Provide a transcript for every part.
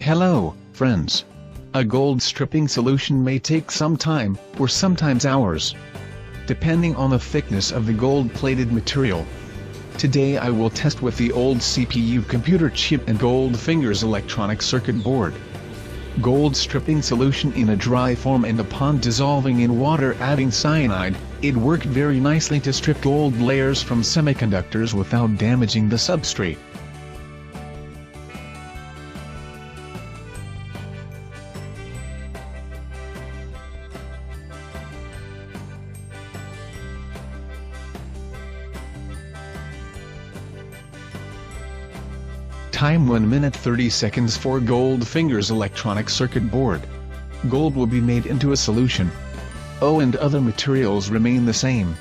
Hello, friends. A gold stripping solution may take some time, or sometimes hours, depending on the thickness of the gold-plated material. Today I will test with the old CPU computer chip and Goldfinger's electronic circuit board. Gold stripping solution in a dry form, and upon dissolving in water adding cyanide, it worked very nicely to strip gold layers from semiconductors without damaging the substrate. Time 1 minute 30 seconds for Goldfinger's electronic circuit board. Gold will be made into a solution. And other materials remain the same.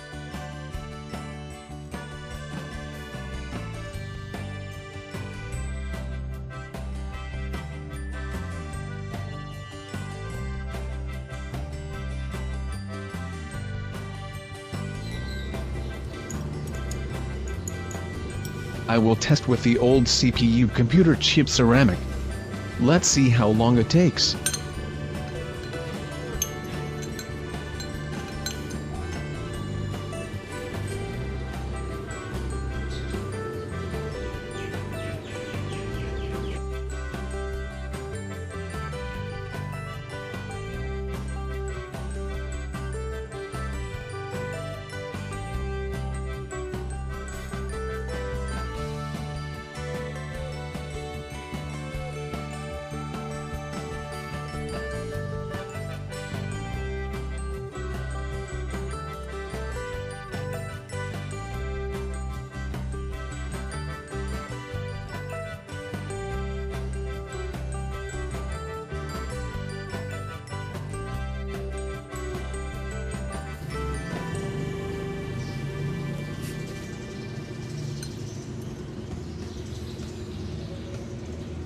I will test with the old CPU computer chip ceramic. Let's see how long it takes.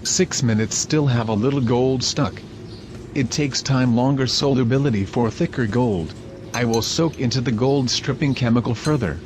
"6 minutes still have a little gold stuck. It takes time, longer solubility for thicker gold. I will soak into the gold stripping chemical further."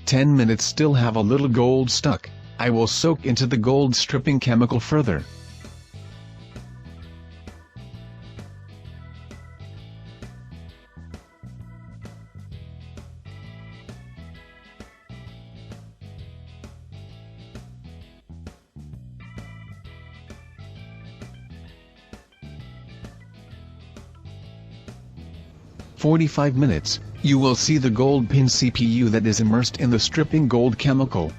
"10 minutes still have a little gold stuck. I will soak into the gold stripping chemical further." "45 minutes, you will see the gold pin CPU that is immersed in the stripping gold chemical.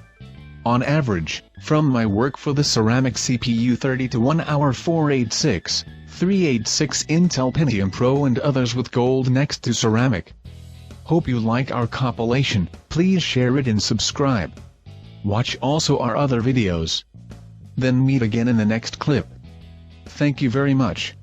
On average, from my work for the ceramic CPU 30 to 1 hour 486, 386 Intel Pentium Pro and others with gold next to ceramic. Hope you like our compilation. Please share it and subscribe. Watch also our other videos. Then meet again in the next clip. Thank you very much.